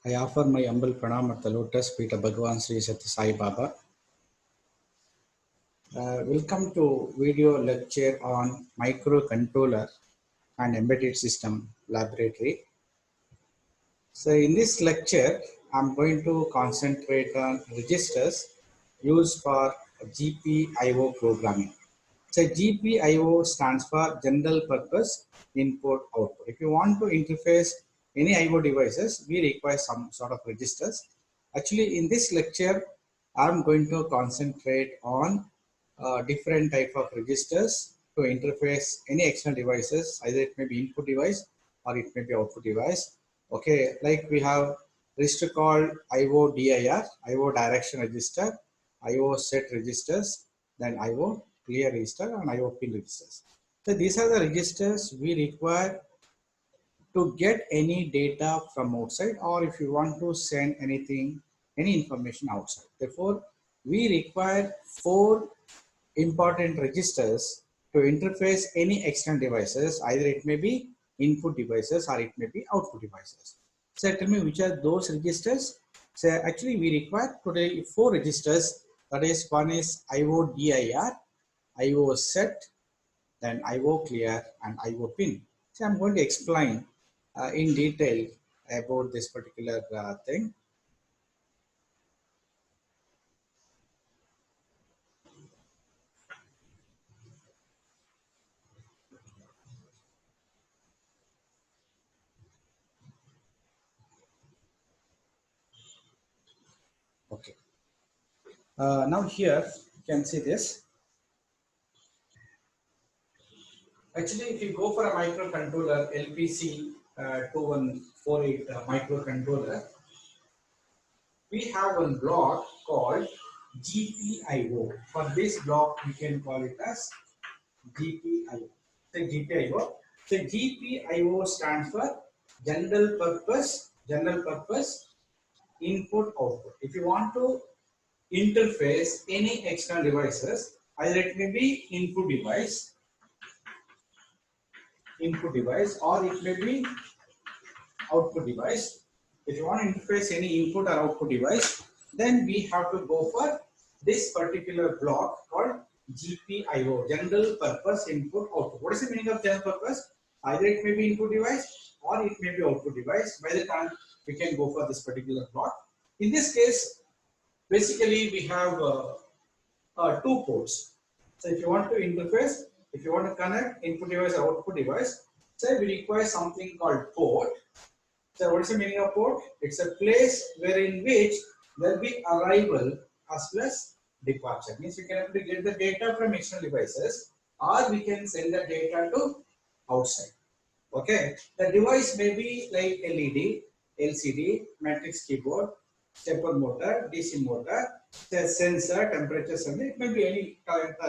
I offer my humble pranam at the lotus feet of Bhagavan Sri Satya Sai Baba. Welcome to video lecture on microcontroller and embedded system laboratory. So in this lecture, I'm going to concentrate on registers used for GPIO programming. So GPIO stands for General Purpose Input Output. If you want to interface any IO devices, we require some sort of registers. Actually, in this lecture, I'm going to concentrate on different type of registers to interface any external devices. Either it may be input device or it may be output device. Okay, like we have register called IO DIR, IO direction register, IO set registers, then IO clear register and IO pin registers. So these are the registers we require to get any data from outside, or if you want to send anything, any information outside. Therefore, we require 4 important registers to interface any external devices. Either it may be input devices or it may be output devices. So tell me which are those registers. So actually we require today 4 registers. That is, one is IO DIR, IO set, then IO clear and IO pin. So I'm going to explain in detail about this particular thing. Okay. Now here you can see this. Actually, if you go for a microcontroller, LPC 2148 microcontroller, we have one block called GPIO. For this block, we can call it as GPIO. So GPIO. So GPIO stands for General Purpose Input Output. If you want to interface any external devices, either it may be input device, or it may be output device. If you want to interface any input or output device, then we have to go for this particular block called GPIO, General Purpose Input Output. What is the meaning of general purpose? Either it may be input device or it may be output device. By the time we can go for this particular block. In this case, basically we have 2 ports. So if you want to interface, if you want to connect input device or output device, say we require something called port. So what is the meaning of port? It's a place wherein which there will be arrival as well as departure. Means we can able to get the data from external devices, or we can send the data to outside. Okay. The device may be like LED, LCD, matrix keyboard, stepper motor, DC motor, sensor, temperature sensor. It may be any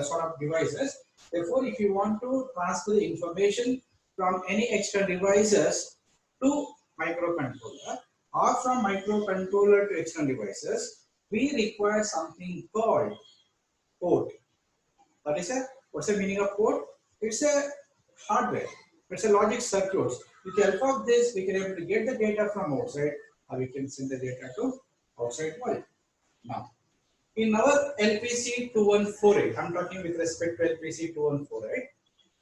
sort of devices. Therefore, if you want to transfer the information from any external devices to microcontroller or from microcontroller to external devices, we require something called port. That is what's the meaning of port? It's a hardware. It's a logic circuit. With the help of this, we can able to get the data from outside, or we can send the data to outside world. Now, in our LPC 2148, I'm talking with respect to LPC 2148.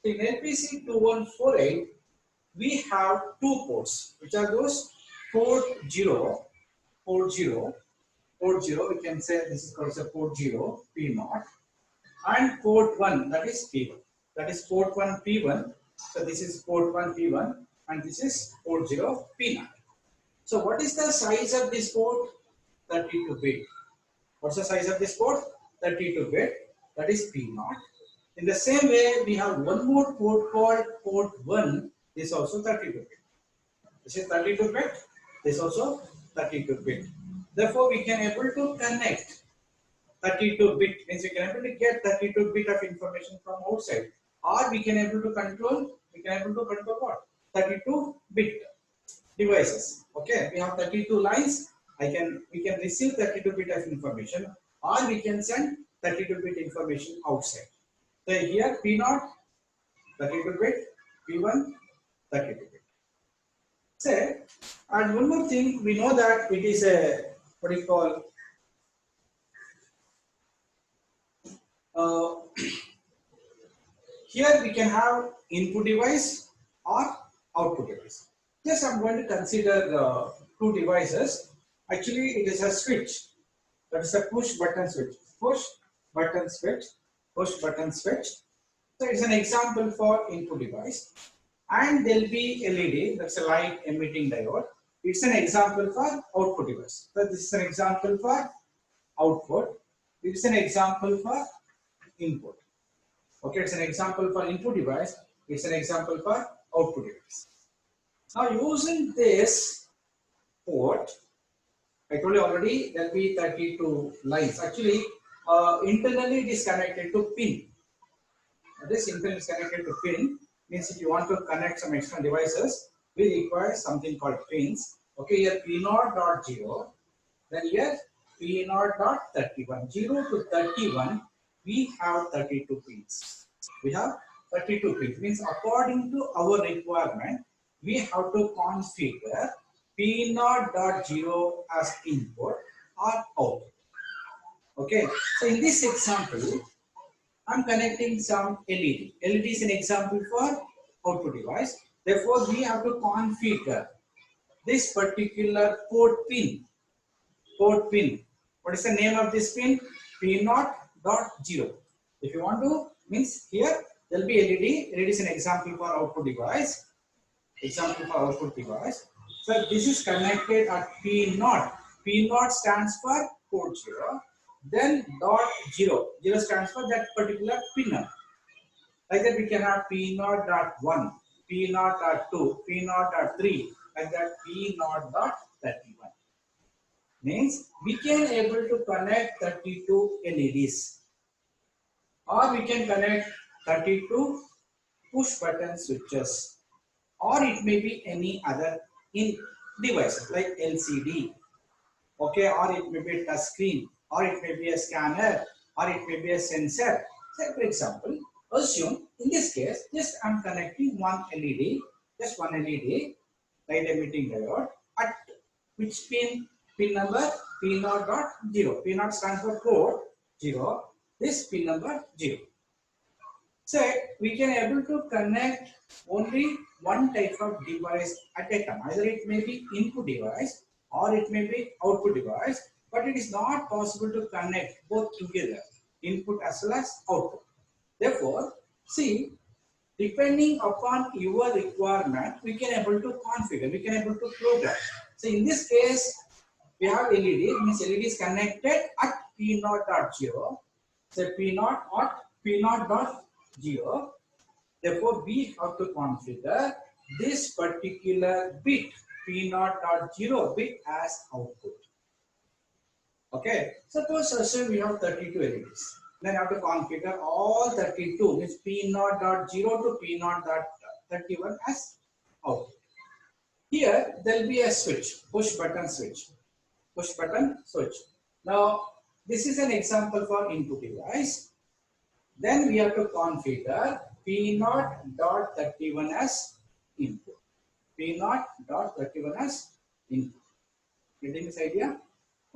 In LPC 2148, we have 2 ports, which are those port 0, we can say this is called port 0, P0, and port 1, that is P1. That is port 1 P1. So this is port 1 P1 and this is port 0 P0. So what is the size of this port? 32 bit. What's the size of this port? 32 bit. That is P0. In the same way, we have one more port called port 1. This is also 32 bit. This is 32 bit. This is also 32 bit. Therefore, we can able to connect 32 bit, means we can able to get 32 bit of information from outside, or we can able to control what? 32 bit devices. Okay, we have 32 lines. We can receive 32 bit of information, or we can send 32 bit information outside. So here P0 32 bit, P1 32 bit. Say And one more thing, we know that it is a, what do you call, uh, here we can have input device or output device. Just I'm going to consider two devices. Actually, it is a switch. That is a push button switch. Push button switch. Push button switch. So it's an example for input device. And there will be LED. That's a light emitting diode. It's an example for output device. So this is an example for output. It's an example for input. Okay, it's an example for input device. It's an example for output device. Now using this port, I told you already there will be 32 lines. Actually, internally it is connected to pin. This internally is connected to pin. Means if you want to connect some external devices, we require something called pins. Okay, here P0.0, then here P0.31. 0 to 31, we have 32 pins. We have 32 pins. Means according to our requirement, we have to configure P0.0 as input or output. Okay, so in this example, I'm connecting some LED. LED is an example for output device. Therefore, we have to configure this particular port pin. Port pin. What is the name of this pin? P0.0. If you want to, means here there will be LED. LED is an example for output device. Example for output device. So this is connected at P0. P0 stands for port 0. Then dot 0. 0 stands for that particular pin number. Like that we can have P0.1, P0.2, P0.3, like that P0.31. Means we can able to connect 32 LEDs, or we can connect 32 push button switches, or it may be any other in devices like LCD, okay, or it may be a touch screen, or it may be a scanner, or it may be a sensor. So for example, assume in this case, just I'm connecting one LED, just one LED, light emitting diode, at which pin? Pin number P0.0. P0 stands for port 0. This pin number 0. So we can able to connect only one type of device at a time. Either it may be input device or it may be output device, but it is not possible to connect both together, input as well as output. Therefore, see, depending upon your requirement, we can able to configure, we can able to program. So in this case, we have LED, means LED is connected at P0.0. So P0 at P0.0. Therefore, we have to configure this particular bit, P0.0 bit as output. Okay, suppose assume we have 32 LEDs. Then I have to configure all 32, means P0.0 to P0.31 as output. Here there will be a switch, push button switch. Push button switch. Now this is an example for input device. Then we have to configure P0.31 as input. P0.31 as input. Getting this idea?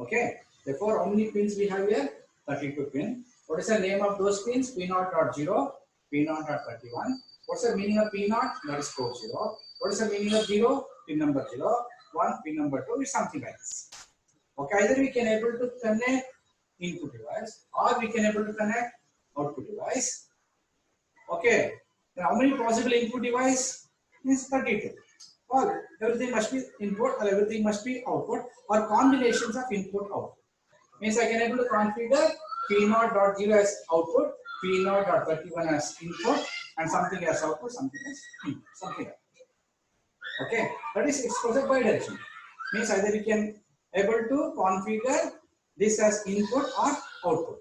Okay. Therefore, how many pins we have here? 32 pins. What is the name of those pins? P0.0, P0.31. What's the meaning of P0? That is port 0. What is the meaning of 0? Pin number 0. 1, pin number 2 is something like this. Okay, either we can able to connect input device or we can able to connect output device. Okay, now how many possible input device? Means 32. Or everything must be input or everything must be output, or combinations of input output. Means I can able to configure P0.0 as output, P0.31 as input, and something as output, something as input, something like that. Okay, that is expressed bidirectional. Means either we can able to configure this as input or output,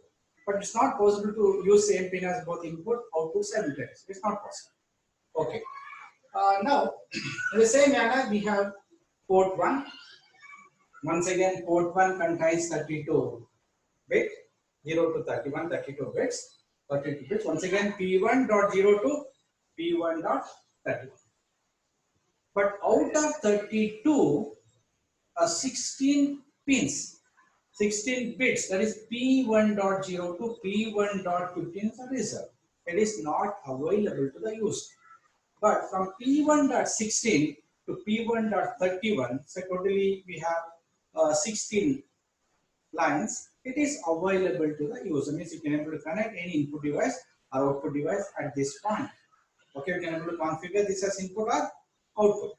but it's not possible to use same pin as both input, output simultaneously. It's not possible. Okay. Now, in the same manner, we have port 1. Once again, port 1 contains 32 bits, 0 to 31, 32 bits, 32 bits. Once again, P1.0 to P1.31. But out of 32, 16 pins, 16 bits, that is P1.0 to P1.15 is a reserve. It is not available to the user. But from P1.16 to P1.31, so totally we have 16 lines. It is available to the user. Means you can able to connect any input device or output device at this point. Okay, you can able to configure this as input or output.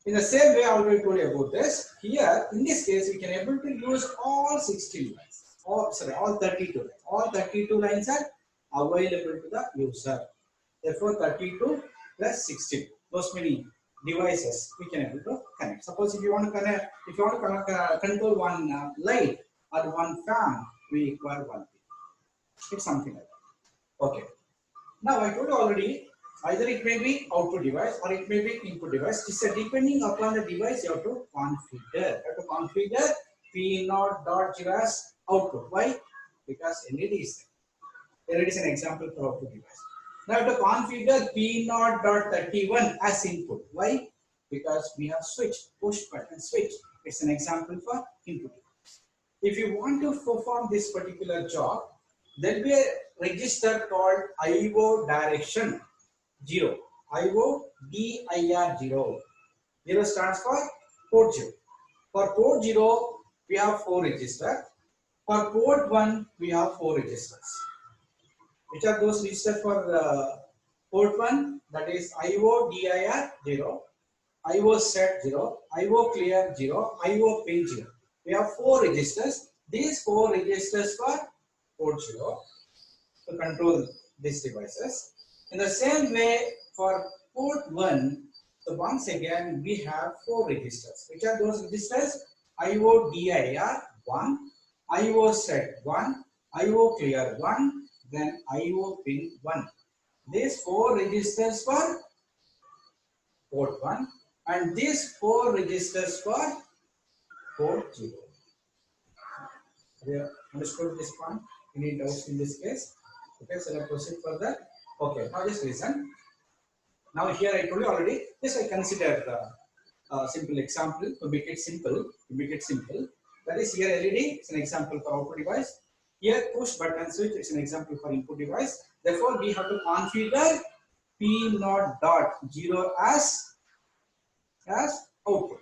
In the same way, I already told you about this. Here, in this case, we can able to use all 16 lines. All 32 lines. All 32 lines are available to the user. Therefore, 32 plus 16. Those many devices we can able to connect. Suppose if you want to connect, if you want to connect, control one light or one fan, we require one pin. It's something like that. Okay. Now I told you already, either it may be output device or it may be input device. It's depending upon the device you have to configure. You have to configure P0.0 as output. Why? Because LED is there. LED is an example for output device. Now you have to configure P0.31 as input. Why? Because we have switch, push button switch. It's an example for input device. If you want to perform this particular job, there will be a register called IO direction 0. IO DIR 0. 0 stands for port 0. For port 0, we have 4 registers. For port 1, we have 4 registers. Which are those registers for port 1? That is IO DIR 0, IO set 0, IO clear 0, IO pin 0. We have 4 registers. These 4 registers for port 0 to control these devices. In the same way, for port 1, so once again we have 4 registers. Which are those registers? IO DIR 1, IO set 1, IO clear 1, then IO pin 1. These 4 registers for port 1 and these 4 registers for port 0. Have you understood this point? Any doubts in this case? Okay, so let's proceed further. Okay, now just listen. Now here I told you already, this I consider the simple example to make it simple. That is here LED is an example for output device. Here push button switch is an example for input device. Therefore, we have to configure P0.0 as output.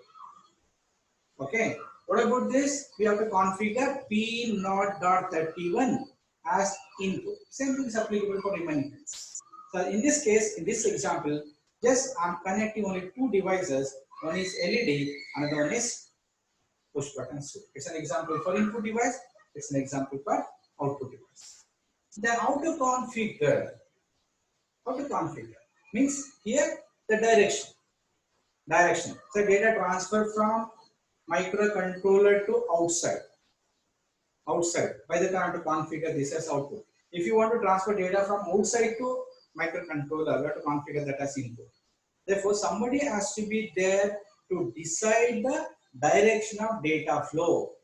Okay. What about this? We have to configure P0.31 as input. Same thing is applicable for remaining things. So in this case, in this example, just I'm connecting only 2 devices. One is LED, another one is push button switch. It's an example for input device. It's an example for output device. Then how to configure? How to configure? Means here the direction. So data transfer from microcontroller to outside. By the time to configure this as output. If you want to transfer data from outside to microcontroller, you have to configure that as input. Therefore, somebody has to be there to decide the direction of data flow.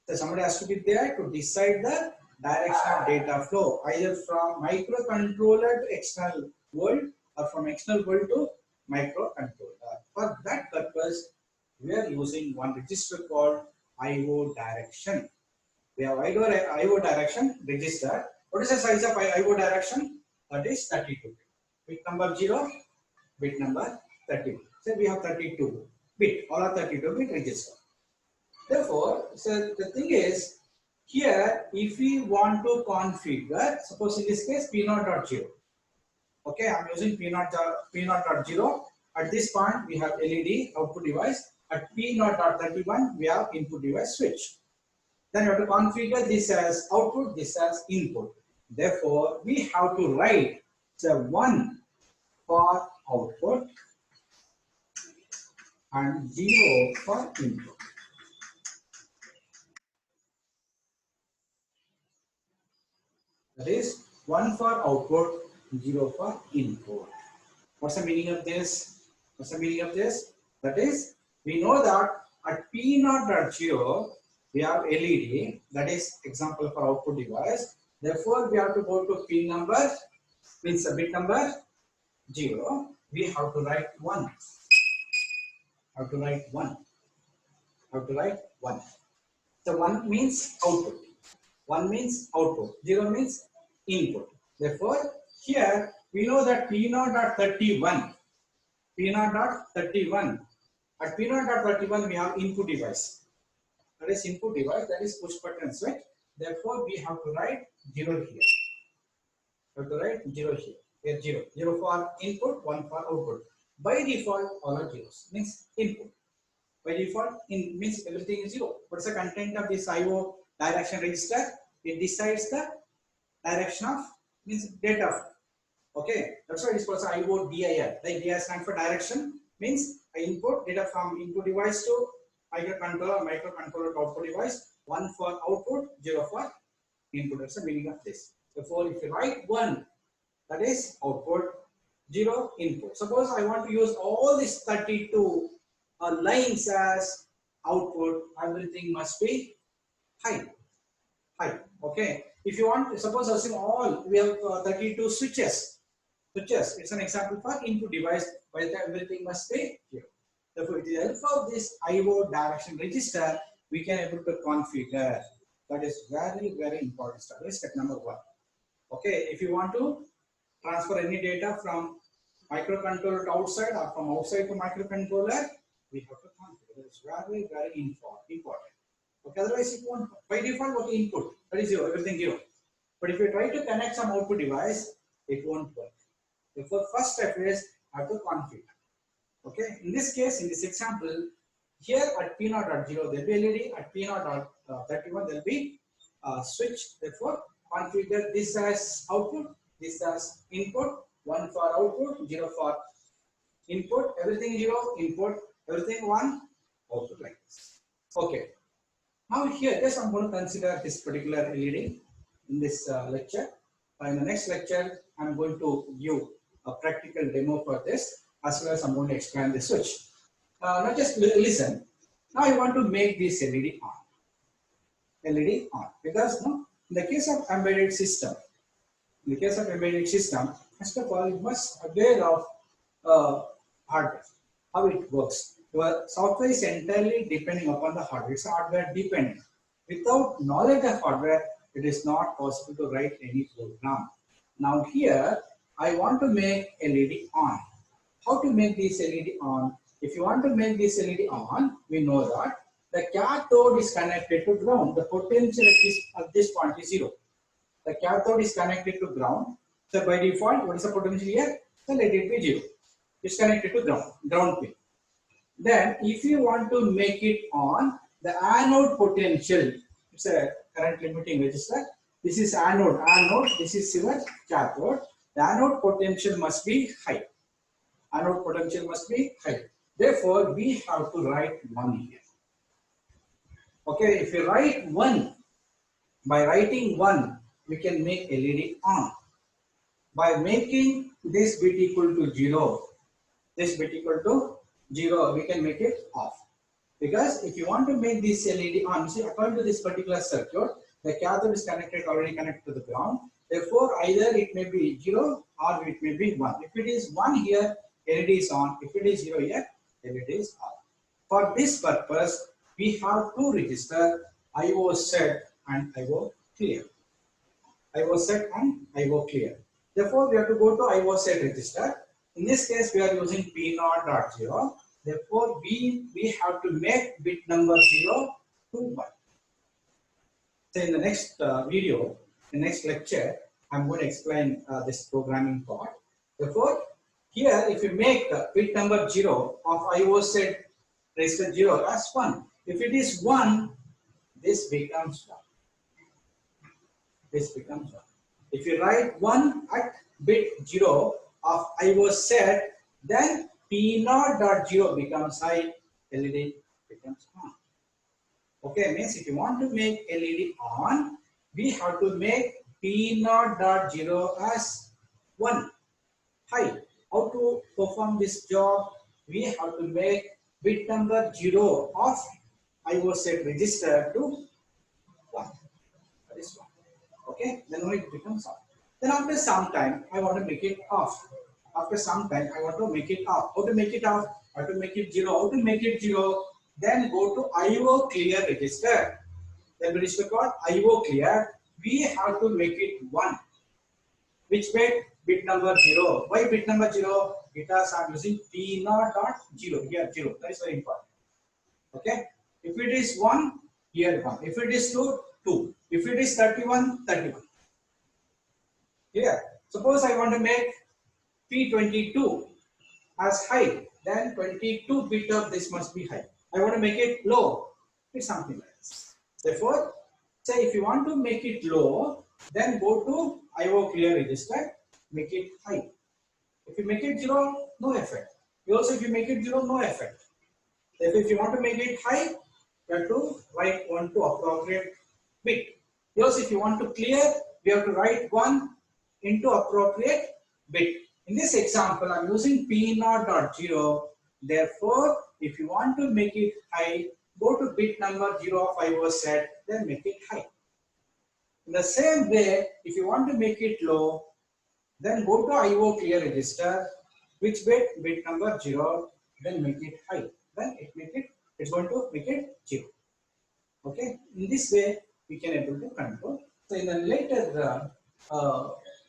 So somebody has to be there to decide the direction of data flow, either from microcontroller to external world or from external world to microcontroller. For that purpose, we are using one register called IO direction. We have IO direction register. What is the size of IO direction? That is 32. Bit number 0, bit number 32. So we have 32 bit, all are 32 bit register. Therefore, so the thing is, here if we want to configure, suppose in this case P0.0. Okay, I'm using P0.0. At this point, we have LED output device. At P0.31, we have input device switch. Then you have to configure this as output, this as input. Therefore, we have to write the 1 for output and 0 for input. That is 1 for output, 0 for input. What's the meaning of this? That is, we know that at P0.0, we have LED, that is example for output device. Therefore, we have to go to pin number, means a bit number 0. We have to write 1. I have to write 1. So 1 means output. 1 means output. 0 means input. Therefore, here we know that P0.31. P0.31. At P0.31 we have input device. That is input device, that is push button switch. Therefore, we have to write 0 here. We have to write 0 here. Here 0. 0 for input, 1 for output. By default, all are zeros. Means input. By default, means everything is 0. What's the content of this IO direction register? It decides the direction of, means data. Okay, that's why it's called IO DIR. Like DIR stands for direction, means I input data from input device to microcontroller to output device. 1 for output, 0 for input. That's the meaning of this. Therefore, if you write 1, that is output, 0 input. Suppose I want to use all these 32 lines as output, everything must be high. Okay. If you want, suppose assume all, we have 32 switches. It's an example for input device, where everything must be 0. Therefore, with the help of this IO direction register, we can able to configure. That is very, very important step. That is step number 1. Okay. If you want to transfer any data from microcontroller to outside or from outside to microcontroller, we have to configure. That is very, very important. Okay, otherwise it won't. By default, what input? That is 0, everything 0. But if you try to connect some output device, it won't work. Therefore, first step is how to configure. Okay, in this case, in this example, here at P0.0 there will be LED, at P0.31 there will be switch. Therefore, configure this as output, this as input, 1 for output, 0 for input, everything 0, input, everything 1, output like this. Okay. Now here, just I'm going to consider this particular LED in this lecture. In the next lecture, I'm going to give a practical demo for this, as well as I'm going to explain the switch. Now just listen. Now I want to make this LED on. LED on. Because no, in the case of embedded system, first of all, you must aware of hardware, how it works. Your software is entirely depending upon the hardware. It's hardware dependent. Without knowledge of hardware, it is not possible to write any program. Now here, I want to make LED on. How to make this LED on? If you want to make this LED on, we know that the cathode is connected to ground. The potential at this point is 0. The cathode is connected to ground. So by default, what is the potential here? So let it be 0. It's connected to ground pin. Then if you want to make it on, the anode potential, it's a current limiting resistor. This is anode, this is your cathode. The anode potential must be high. Therefore, we have to write 1 here. Okay, if you write 1, by writing 1, we can make LED on. By making this bit equal to 0, we can make it off. Because if you want to make this LED on, see, according to this particular circuit, the cathode is already connected to the ground. Therefore, either it may be 0 or it may be 1. If it is 1 here, LED is on. If it is 0 here, LED is off. For this purpose, we have to register IO set and IO clear. Therefore, we have to go to IO set register. In this case, we are using P0.0. Therefore, we have to make bit number 0 to 1. So in the next video, the next lecture, I'm going to explain this programming part. Therefore, here if you make bit number 0 of IO set register 0 as 1. If it is 1, this becomes 1. If you write 1 at bit 0 of IO set, then P0.0 becomes high, LED becomes on. Okay, means if you want to make LED on, we have to make P0.0 as 1 high. How to perform this job? We have to make bit number 0 of IO set register to 1. That is 1. Okay, then only it becomes on. Then after some time, I want to make it off. How to make it off? I have to make it 0. How to make it 0? then go to IO clear register. Then register called IO clear. We have to make it 1. Which bit? Bit number 0. Why bit number 0? Because I'm using P0.0 here 0. That is very important. Okay. If it is 1, here 1. If it is 2, 2. If it is 31, 31. Here. Suppose I want to make P22 as high, then 22 bit of this must be high. I want to make it low. It's something like this. Therefore, say if you want to make it low, then go to IO clear register, make it high. If you make it 0, no effect. Also, if you make it 0, no effect. Therefore, if you want to make it high, you have to write 1 to appropriate bit. Also, if you want to clear, we have to write 1 into appropriate bit. In this example, I'm using P0.0. Therefore, if you want to make it high, go to bit number 0 of IO set, then make it high. In the same way, if you want to make it low, then go to IO clear register. Which bit? Bit number 0. Then make it high. Then it's going to make it 0. Okay. In this way, we can able to control. So in the later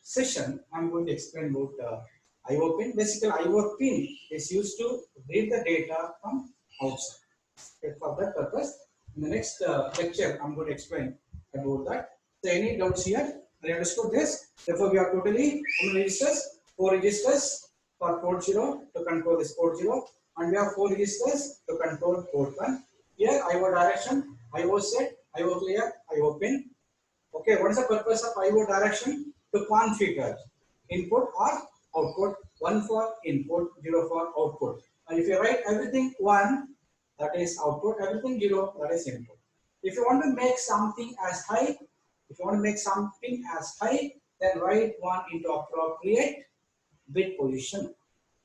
session, I'm going to explain about IO pin. Basically, IO pin is used to read the data from outside. Okay, for that purpose, in the next lecture, I'm going to explain about that. So any doubts here? I understood this. Therefore, we have totally how many registers? 4 registers for port 0 to control this port 0, and we have 4 registers to control port 1. Here, IO direction, IO set, IO clear, IO pin. Okay, what is the purpose of IO direction? To configure input or output. 1 for input, 0 for output. And if you write everything 1, that is output, everything 0, that is input. If you want to make something as high, then write 1 into appropriate bit position.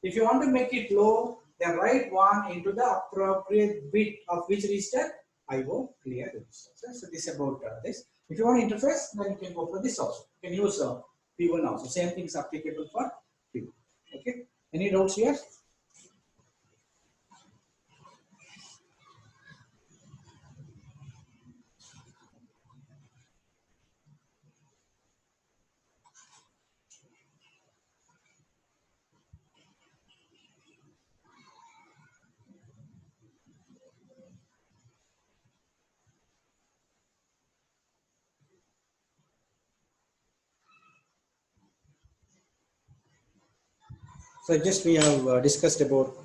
If you want to make it low, then write 1 into the appropriate bit of which register? IO clear register. So this is about this. If you want interface, then you can go for this also. You can use P1 also. Same thing is applicable for P1. Okay. Any doubts here? So just we have discussed about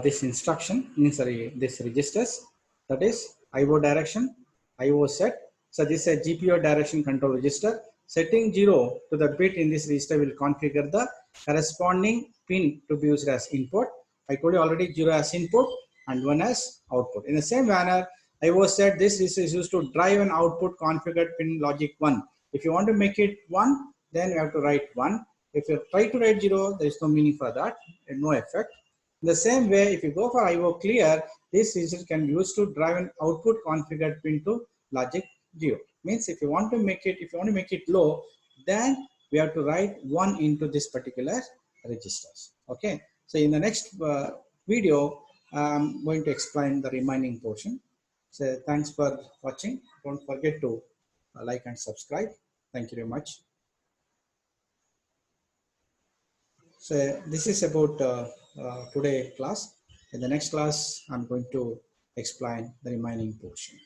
this instruction, this registers, that is IO direction, IO set. So this is a GPIO direction control register. Setting 0 to the bit in this register will configure the corresponding pin to be used as input. I told you already 0 as input and 1 as output. In the same manner, IO set this is used to drive an output configured pin logic 1. If you want to make it 1, then you have to write 1. If you try to write 0, there is no meaning for that and no effect. In the same way, if you go for IO clear, this register can be used to drive an output configured pin to logic 0. Means if you want to make it low, then we have to write 1 into this particular registers. Okay. So in the next video, I'm going to explain the remaining portion. So thanks for watching. Don't forget to like and subscribe. Thank you very much. So this is about today class. In the next class, I'm going to explain the remaining portion.